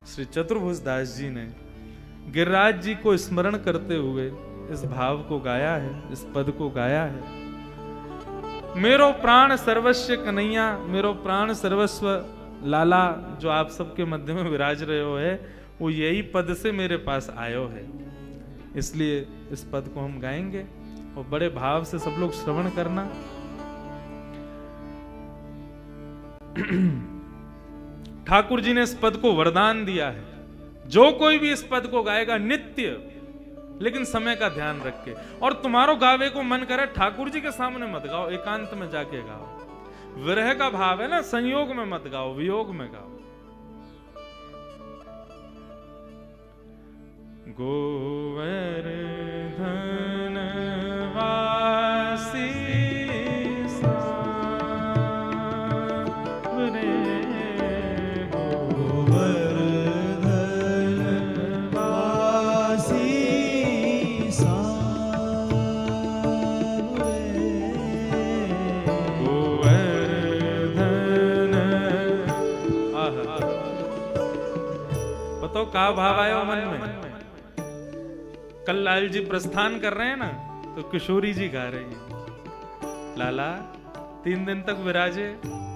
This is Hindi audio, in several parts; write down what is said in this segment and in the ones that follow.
श्री चतुर्भुज दास जी ने गिरिराज जी को स्मरण करते हुए इस भाव को गाया है, इस पद को गाया है। मेरो प्राण सर्वस्व कन्हैया, मेरो प्राण सर्वस्व लाला, जो आप सबके मध्य में विराज रहे हो है, वो यही पद से मेरे पास आयो है। इसलिए इस पद को हम गाएंगे और बड़े भाव से सब लोग श्रवण करना। ठाकुर जी ने इस पद को वरदान दिया है, जो कोई भी इस पद को गाएगा नित्य, लेकिन समय का ध्यान रख के, और तुम्हारो गावे को मन करे ठाकुर जी के सामने मत गाओ, एकांत में जाके गाओ। विरह का भाव है ना, संयोग में मत गाओ, वियोग में गाओ। गोवर्धन वासी सांवरे, गोवर्धन वासी सांवरे, गोवर्धन। बताओ का भाव आया मन में? कल लाल जी प्रस्थान कर रहे हैं ना, तो किशोरी जी गा रही हैं, लाला 3 दिन तक विराजे,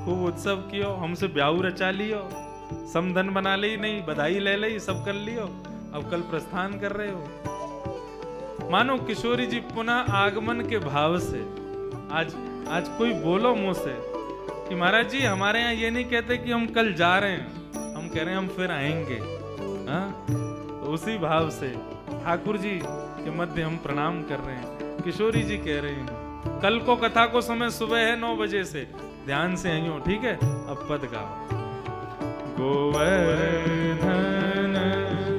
खूब उत्सव कियो, हमसे ब्याह रचा लियो, समधन बना ली, नहीं बधाई ले ली, सब कर लियो, अब कल प्रस्थान कर रहे हो। मानो किशोरी जी पुनः आगमन के भाव से आज कोई बोलो मुंह से कि महाराज जी हमारे यहाँ ये नहीं कहते कि हम कल जा रहे हैं, हम कह रहे हैं हम फिर आएंगे। हाँ, तो उसी भाव से ठाकुर जी के मध्य हम प्रणाम कर रहे हैं। किशोरी जी कह रहे हैं कल को कथा को समय सुबह है 9 बजे से, ध्यान से आइयो, ठीक है? अब पद गाओ। गोवर्धन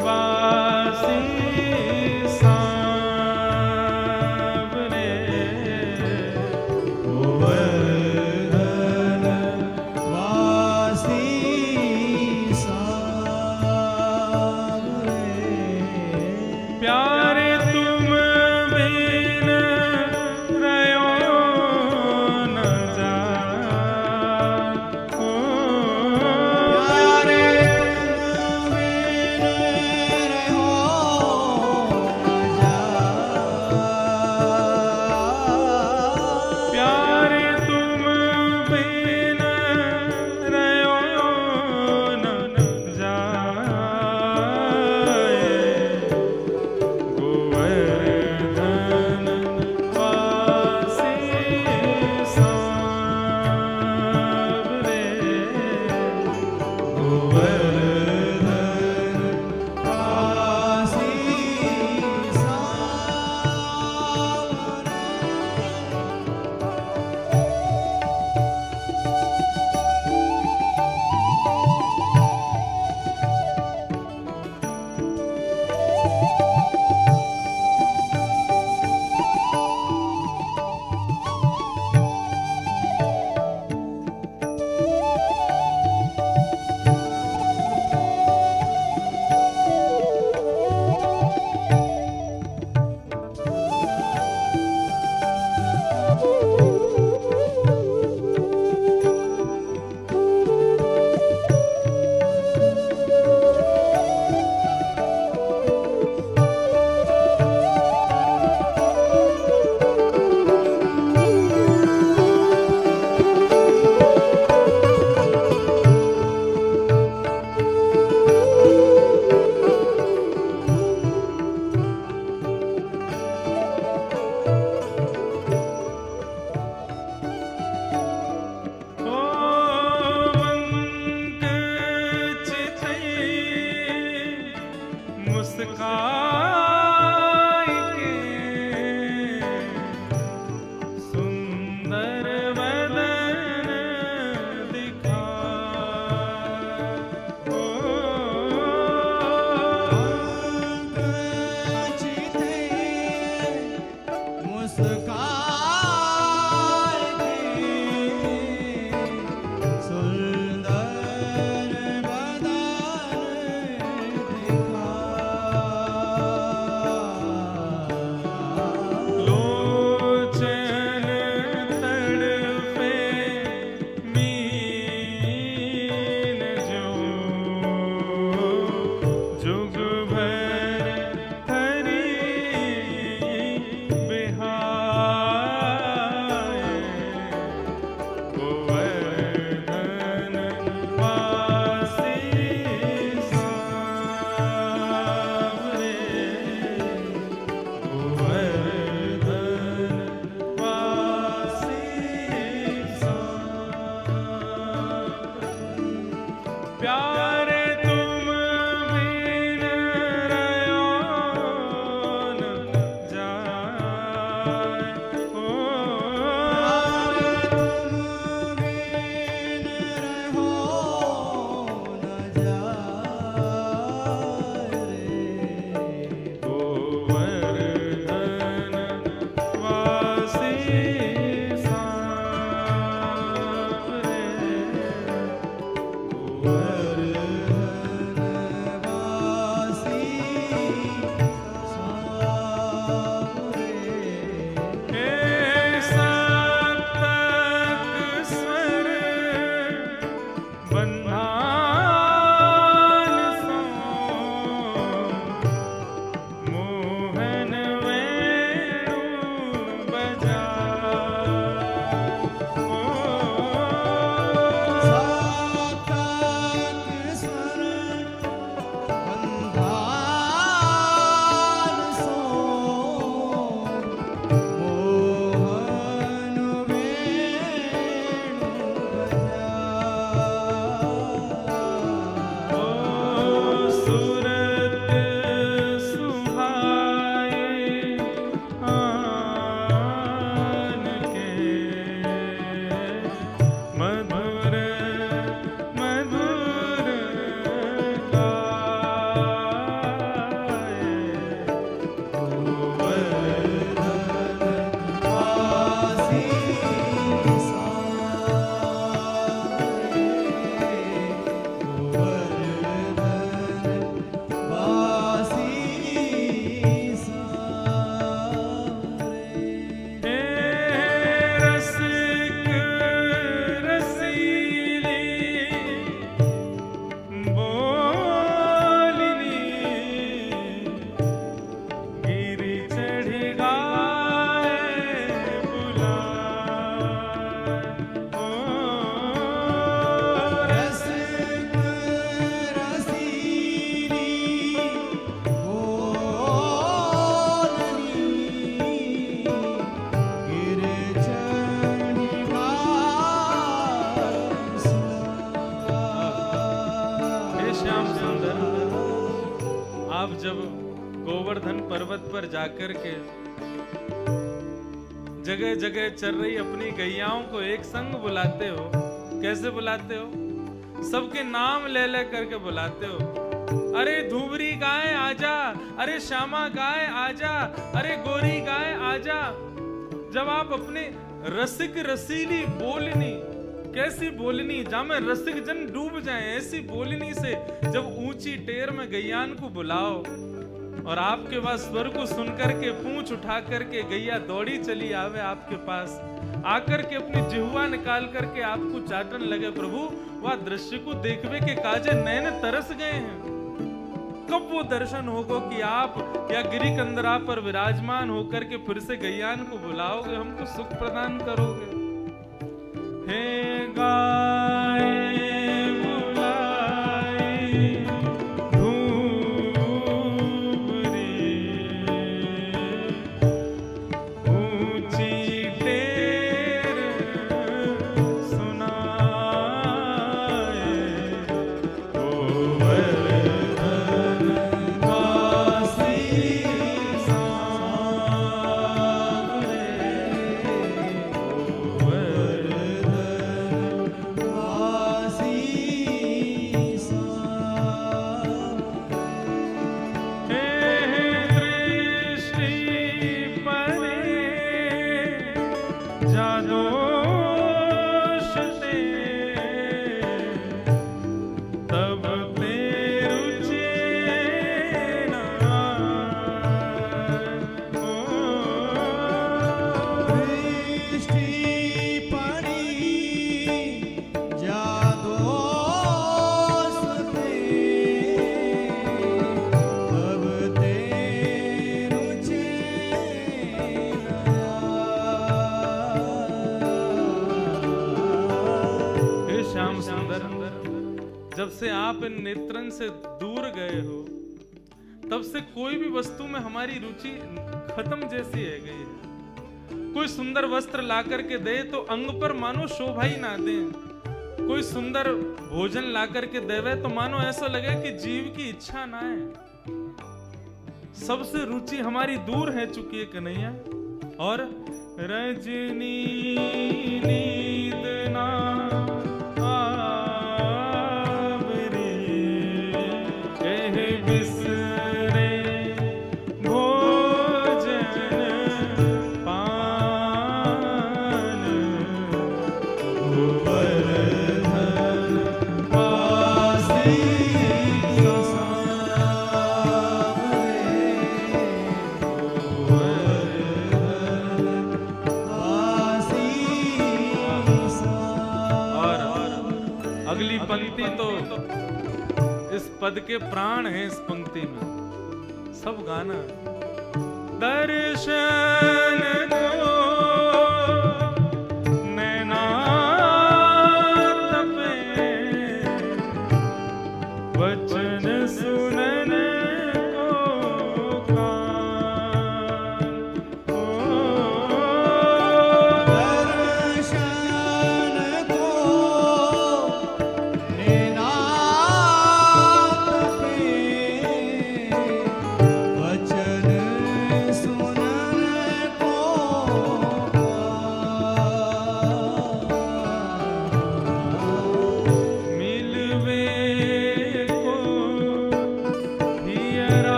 वासी सांवरे, गोवर्धन वासी सांवरे, प्यारे तुम बिन रहो न जाओ, प्यारे तुम बिन रहो न जाओ, प्यारे तुम बिन रहो न जाए, गोवर्धन वासी सांवरे, गोवर्धन वासी सूरत सुहाए आन के मधुर मधुर गाए हे रसिक रसीली बोलनी गिरी चढ़ी गाए बुलाए ओ रसिक रसीली बोलनी गिर चढ़ी हे श्याम सुंदर, आप जब गोवर्धन पर्वत पर जाकर के जगह जगह चल रही अपनी गैयाओं को एक संग बुलाते हो, कैसे बुलाते हो? सबके नाम ले ले करके बुलाते हो। अरे धूबरी गाय आजा, अरे श्यामा गाय आजा, अरे गोरी गाय आजा। जब आप अपने रसिक रसीली बोलनी, कैसी बोलनी जामे रसिक जन डूब जाए, ऐसी बोलनी से जब ऊंची टेर में गैयान को बुलाओ और आपके पास स्वर को सुन करके पूंछ उठा करके गैया दौड़ी चली आवे आपके पास, आकर के अपनी जिह्वा निकाल करके आपको चाटन लगे, प्रभु वह दृश्य को देखवे के काजे नैन तरस गए हैं। कब वो दर्शन होगा कि आप या गिरी कंदरा पर विराजमान होकर के फिर से गैयान को बुलाओगे, हमको सुख प्रदान करोगे। हे गाय बुलाई धूबरी ऊंची टेर सुनाए गोवर्धन वासी सांवरे जब से आप इन नेत्रन से दूर गए हो तब से कोई भी वस्तु में हमारी रुचि खत्म जैसी है गई है। कोई सुंदर वस्त्र ला करके दे तो अंग पर मानो शोभा ही ना दे, कोई सुंदर भोजन ला करके देवे तो मानो ऐसा लगे कि जीव की इच्छा ना है। सबसे रुचि हमारी दूर है चुकी है कन्हैया। और रजनी नींद ना पंक्ति तो इस पद के प्राण हैं। इस पंक्ति में सब गाना दर्शन दो नैना तपे वचन सुनन को कान दर्शन को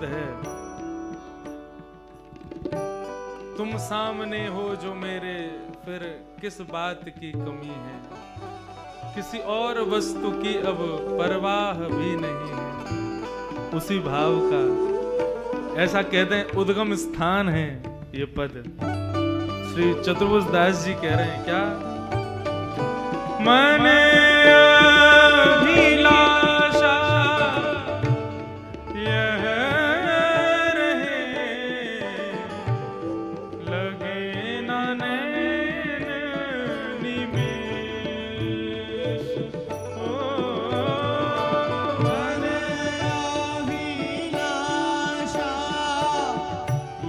पद है। तुम सामने हो जो मेरे, फिर किस बात की कमी है, किसी और वस्तु की अब परवाह भी नहीं है। उसी भाव का ऐसा कहते हैं उद्गम स्थान है ये पद। श्री चतुर्भुज दास जी कह रहे हैं क्या, मन अभिलाषा यह रहे, लगे ना नैन निमेष। ओ मन अभिलाषा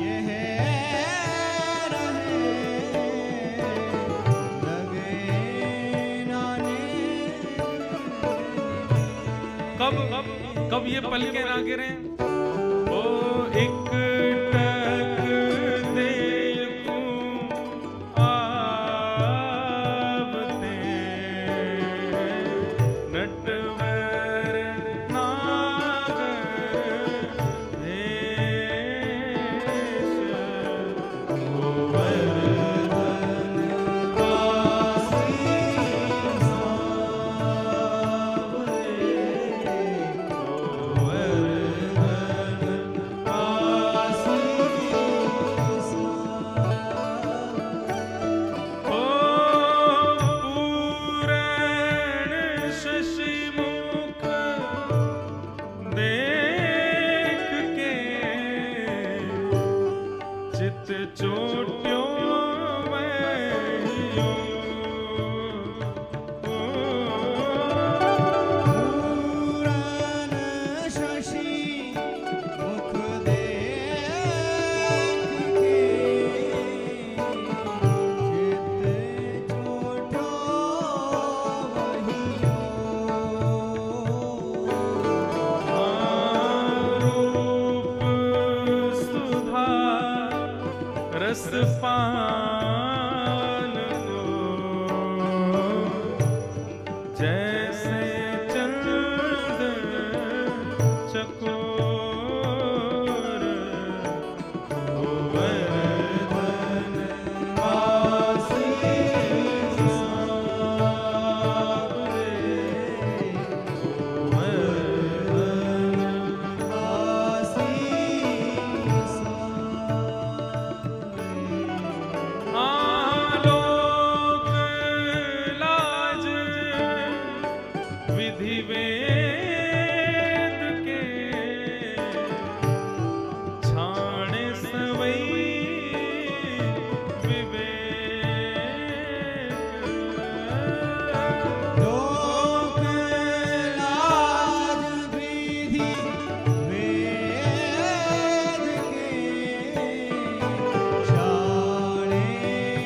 यह रहे, लगे ना नैन। कब ये पलके ना गिरे, ओ एक टक देखूं आवते, नटवर नागर भेष, गोवर्धन काशी पान को जैसे चंद चकोर, गोवर्धन काशी सावरे, गोवर्धन आलोक लाज विधि वेद के, छाणे सवई विवेक। लोक लाज विधि वेद के, छाणे सवई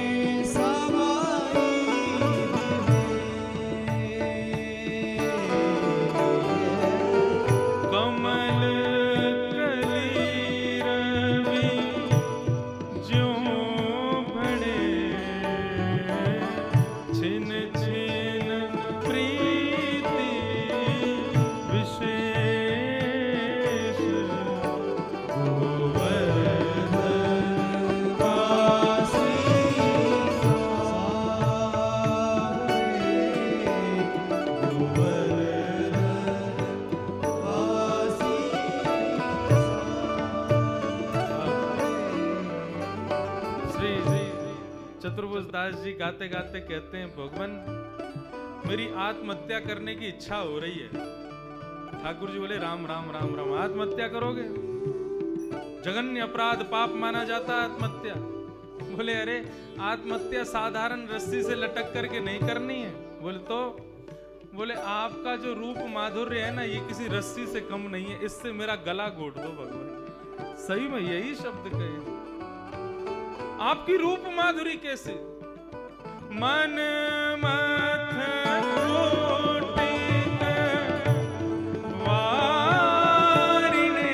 विवेक। कमल कली रवि ज्यों भड़े, छिन छिन प्रीति विशेष, गोवर्धन काशी सावरे, गोवर्धन श्री चतुर्भुज दास जी गाते गाते कहते हैं, भगवान मेरी आत्महत्या करने की इच्छा हो रही है। ठाकुर जी बोले राम राम राम राम, आत्महत्या करोगे? जघन्य अपराध पाप माना जाता है आत्महत्या। बोले अरे आत्महत्या साधारण रस्सी से लटक करके नहीं करनी है। बोले तो? बोले आपका जो रूप माधुर्य है ना, ये किसी रस्सी से कम नहीं है, इससे मेरा गला घोट दो भगवान। सही में यही शब्द कहे, आपकी रूप माधुरी कैसे? मन मथ कोटिक वारिणे,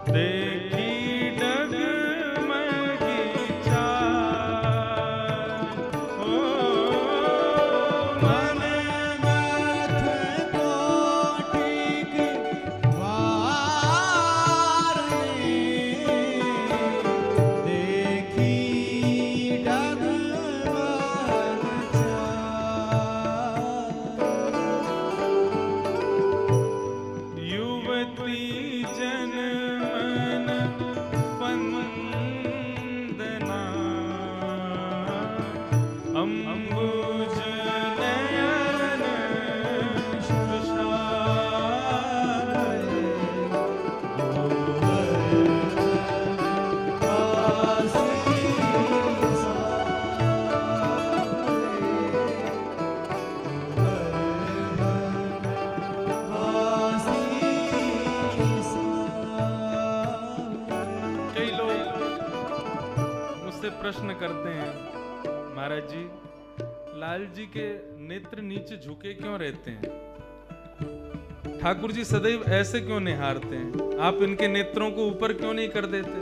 देखी डगमगी चाल। ओ मन मथ कोटिक वारिणे, प्रश्न करते हैं, महाराज जी लाल जी के नेत्र नीचे झुके क्यों रहते हैं? ठाकुर जी सदैव ऐसे क्यों निहारते हैं? आप इनके नेत्रों को ऊपर क्यों नहीं कर देते?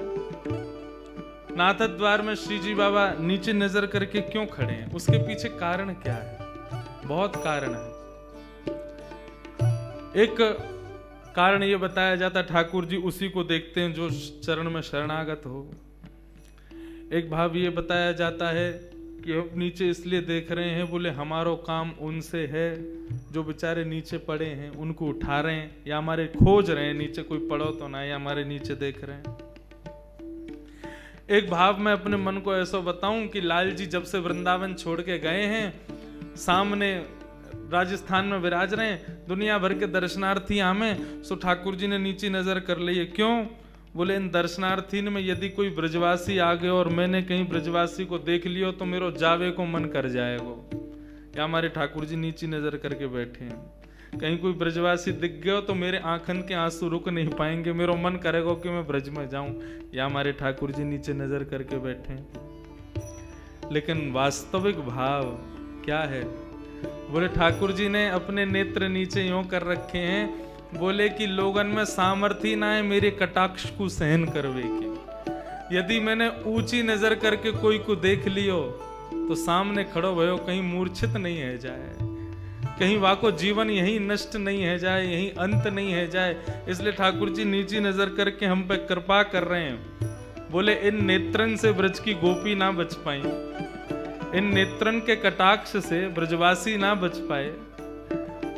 नाथ द्वार में श्री जी बाबा नीचे नजर करके क्यों खड़े हैं? उसके पीछे कारण क्या है? बहुत कारण है। एक कारण ये बताया जाता, ठाकुर जी उसी को देखते हैं जो चरण में शरणागत हो। एक भाव ये बताया जाता है कि हम नीचे इसलिए देख रहे हैं, बोले हमारो काम उनसे है जो बेचारे नीचे पड़े हैं, उनको उठा रहे हैं या हमारे खोज रहे हैं, नीचे कोई पड़ो तो ना, या हमारे नीचे देख रहे हैं। एक भाव में अपने मन को ऐसा बताऊं कि लाल जी जब से वृंदावन छोड़ के गए हैं, सामने राजस्थान में विराज रहे हैं, दुनिया भर के दर्शनार्थी हमें, सो ठाकुर जी ने नीचे नजर कर ली है। क्यों? बोले इन दर्शनार्थी में यदि कोई ब्रजवासी आ गए और मैंने कहीं ब्रजवासी को देख लियो तो मेरो जावे को मन कर जाएगा। या हमारे ठाकुर जी नीचे नजर करके बैठे हैं, कहीं कोई ब्रजवासी दिख गयो तो मेरे आंखन के आंसू रुक नहीं पाएंगे, मेरो मन करेगा कि मैं ब्रज में जाऊं। या हमारे ठाकुर जी नीचे नजर करके बैठे हैं। लेकिन वास्तविक भाव क्या है? बोले ठाकुर जी ने अपने नेत्र नीचे यूं कर रखे हैं, बोले कि लोगन में सामर्थ्य ना है मेरे कटाक्ष को सहन करवे के। यदि मैंने ऊंची नजर करके कोई को देख लियो तो सामने खड़ो भयो, कहीं मूर्छित नहीं है जाए, कहीं वाको जीवन यही नष्ट नहीं है जाए, यही अंत नहीं है जाए। इसलिए ठाकुर जी नीची नजर करके हम पे कृपा कर रहे हैं। बोले इन नेत्रन से ब्रज की गोपी ना बच पाई, इन नेत्रन के कटाक्ष से ब्रजवासी ना बच पाए,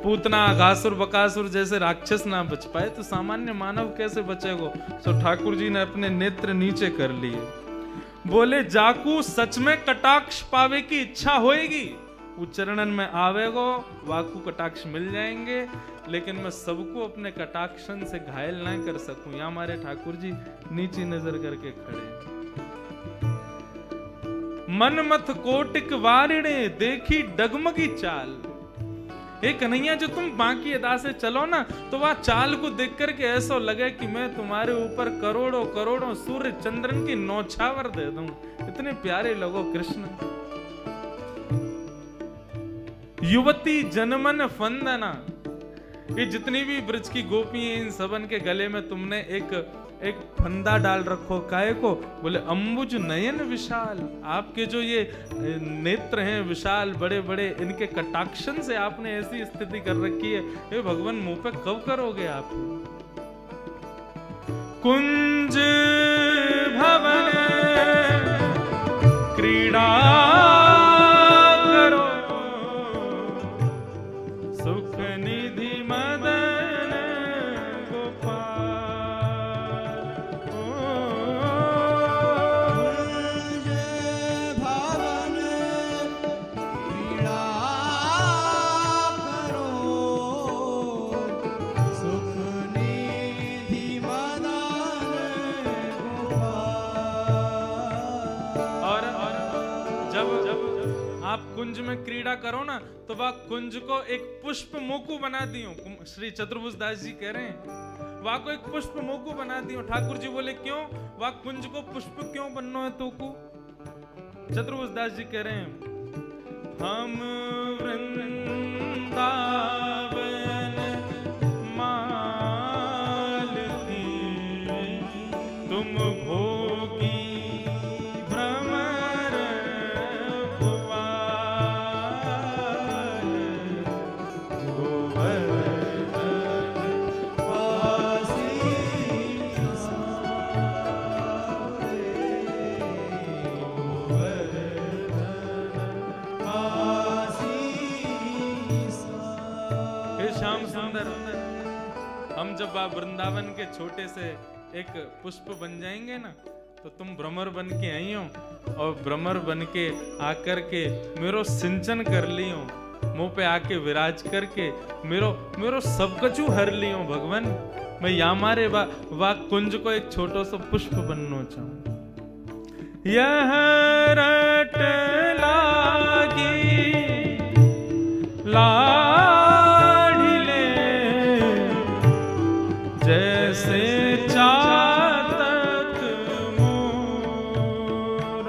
पूतना अघासुर बकासुर जैसे राक्षस ना बच पाए, तो सामान्य मानव कैसे बचेगा? तो ठाकुर जी ने अपने नेत्र नीचे कर लिए। बोले जाकू सच में कटाक्ष पावे की इच्छा होएगी, वो चरणन में आवेगो, वाकू कटाक्ष मिल जाएंगे, लेकिन मैं सबको अपने कटाक्षन से घायल ना कर सकूं। या हमारे ठाकुर जी नीची नजर करके खड़े। मन मत कोटिक वारिणे देखी डगमगी चाल। हे कन्हैया, जो तुम बाकी अदा से चलो ना तो वह चाल को देख करके ऐसा लगे कि मैं तुम्हारे ऊपर करोड़ों करोड़ों सूर्य चंद्रन की नौछावर दे दूं। इतने प्यारे लगो कृष्ण। युवती जनमन फंदना, ये जितनी भी ब्रज की गोपी हैं, इन सबन के गले में तुमने एक फंदा डाल रखो, काहे को? बोले अंबुज नयन विशाल, आपके जो ये नेत्र हैं विशाल बड़े बड़े, इनके कटाक्षन से आपने ऐसी स्थिति कर रखी है। हे भगवान, मुंह पे कब करोगे आप? कुंज भवन क्रीड़ा करो, सुख निधि मदन गोपाल। भवन क्रीड़ा करो, सुख निधि मदन गोपाल। और जब आप कुंज में क्रीड़ा करो ना तो वह कुंज को एक पुष्प मोकू बना दियो। श्री चतुर्भुज दास जी कह रहे हैं वह को एक पुष्प मोकू बना दियो। ठाकुर जी बोले क्यों? वह कुंज को पुष्प क्यों बनना है तोकू? चतुर्भुज दास जी कह रहे हैं, हम वृंदावन माल की, तुम भोगी भ्रमर भुवन, श्याम सुंदर। हम जब आप वृंदावन के छोटे से एक पुष्प बन जाएंगे ना तो तुम भ्रमर बन के आई हो, और भ्रमर बन के आकर के मेरो सिंचन कर लियो, मुंह पे आके विराज करके मेरो सब कछु हर लियो भगवान। मैं या मारे वा कुंज को एक छोटो सा पुष्प बनना चाहूं। यह रट लागी लाढ़िले, जैसे चातक मोर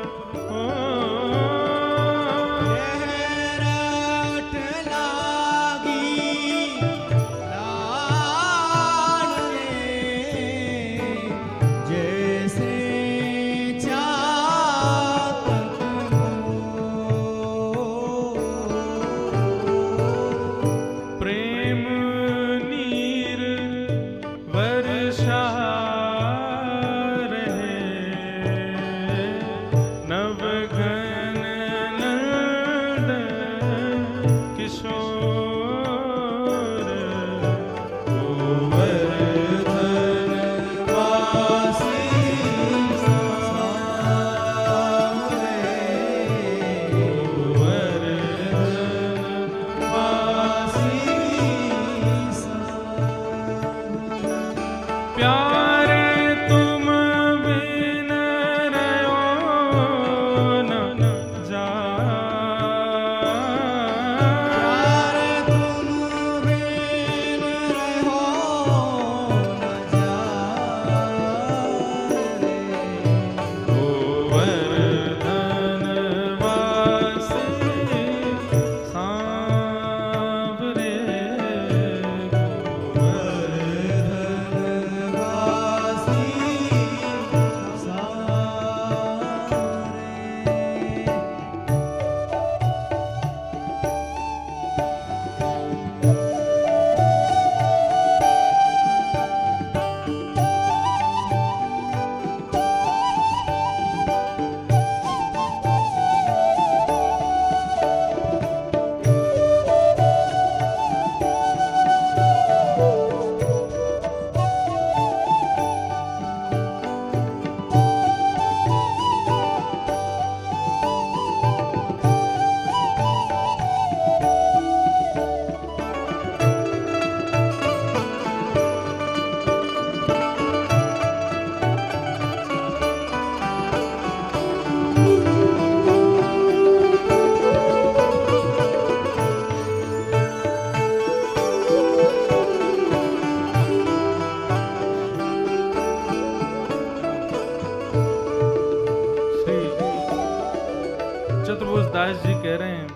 चतुर्भुज दास जी कह रहे हैं,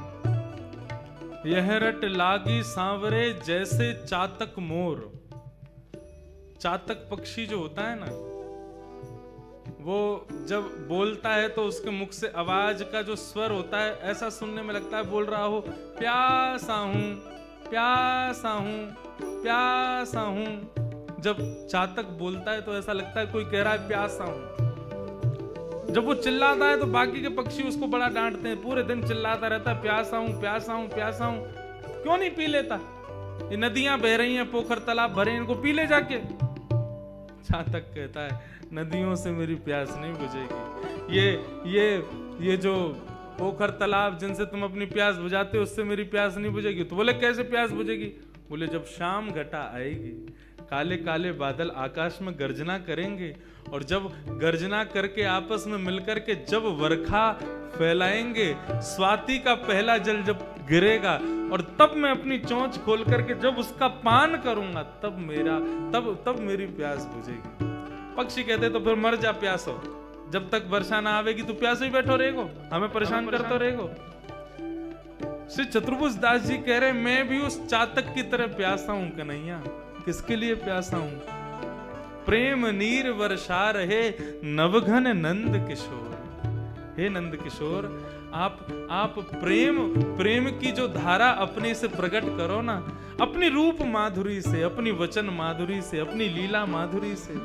यह रट लागी सांवरे जैसे चातक मोर। चातक पक्षी जो होता है ना, वो जब बोलता है तो उसके मुख से आवाज का जो स्वर होता है ऐसा सुनने में लगता है बोल रहा हो प्यासा हूं, प्यासा हूं, प्यासा हूं। जब चातक बोलता है तो ऐसा लगता है कोई कह रहा है प्यासा हूं। जब वो चिल्लाता है तो बाकी के पक्षी उसको बड़ा डांटते हैं, पूरे दिन चिल्लाता रहता है प्यासा हूं, प्यासा हूं, प्यासा हूं। क्यों नहीं पी लेता? ये नदियां बह रही हैं, पोखर तालाब भरे, इनको पी ले जाके। चातक कहता है नदियों से मेरी प्यास नहीं बुझेगी। ये जो पोखर तालाब जिनसे तुम अपनी प्यास बुझाते हो उससे मेरी प्यास नहीं बुझेगी। तो बोले कैसे प्यास बुझेगी? बोले जब शाम घटा आएगी, काले काले बादल आकाश में गर्जना करेंगे, और जब गर्जना करके आपस में मिलकर के जब वर्षा फैलाएंगे, स्वाति का पहला जल जब गिरेगा, और तब मैं अपनी चोंच खोल करके जब उसका पान करूंगा, तब मेरी प्यास बुझेगी। पक्षी कहते तो फिर मर जा प्यासो, जब तक वर्षा ना आवेगी तो प्यासे ही बैठो रहेगो, हमें परेशान करते रहेगो। श्री चतुर्भुज दास जी कह रहे मैं भी उस चातक की तरह प्यासा हूं कन्हैया। किसके लिए प्यासा हूं? प्रेम नीर वर्षा रहे नवघन नंद किशोर। हे नंद किशोर, आप प्रेम की जो धारा अपने से प्रकट करो ना, अपनी रूप माधुरी से, अपनी वचन माधुरी से, अपनी लीला माधुरी से।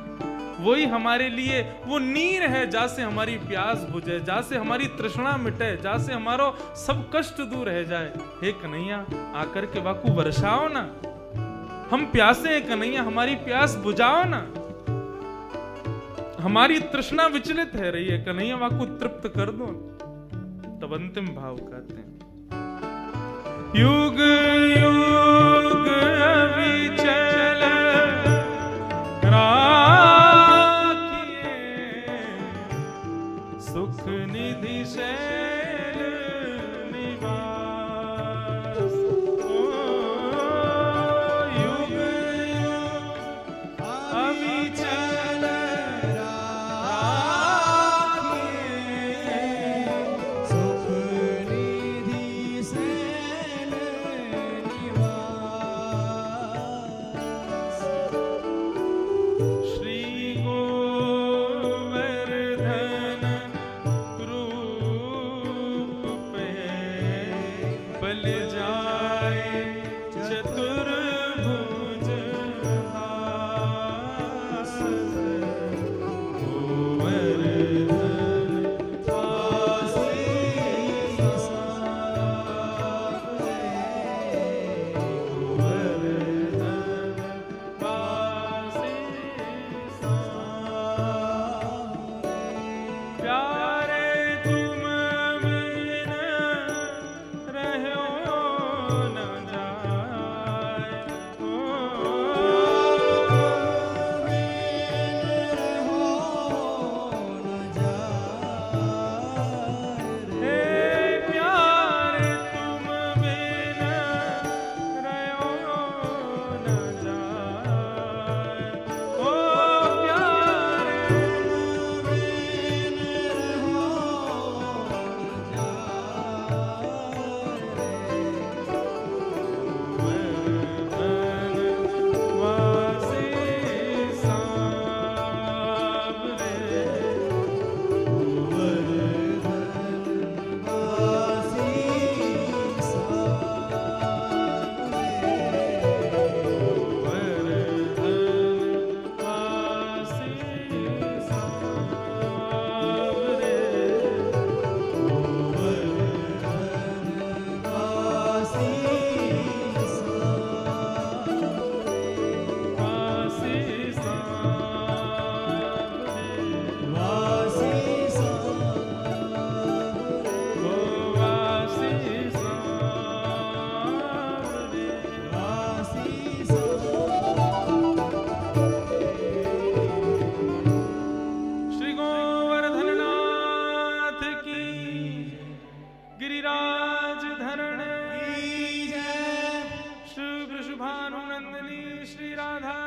वही हमारे लिए वो नीर है जहाँ से हमारी प्यास बुझे, जहाँ से हमारी तृष्णा मिटे, जहाँ से हमारा सब कष्ट दूर रह जाए। हे कन्हैया, आकर के वाकु वर्षाओ ना, हम प्यासे हैं कन्हैया, हमारी प्यास बुझाओ ना। हमारी तृष्णा विचलित है रही है कन्हैया, वाकु तृप्त कर दो। तब अंतिम भाव कहते हैं, युग युग अविचल सुख निधि शैल निवास। युग युग अविचल सुख निधि शैल निवास। श्री गोवर्धन रूप पे बल जाए चतुर्भुज दास। गोवर्धन प्यारे तुम बिन रहो न जाए। हे प्यारे तुम बिन रहो न जाए। ओ प्यारे वासी श्री गोवर्धन नाथ की, गिरिराज धरण श्री वृषभानुनंदिनी श्री राधा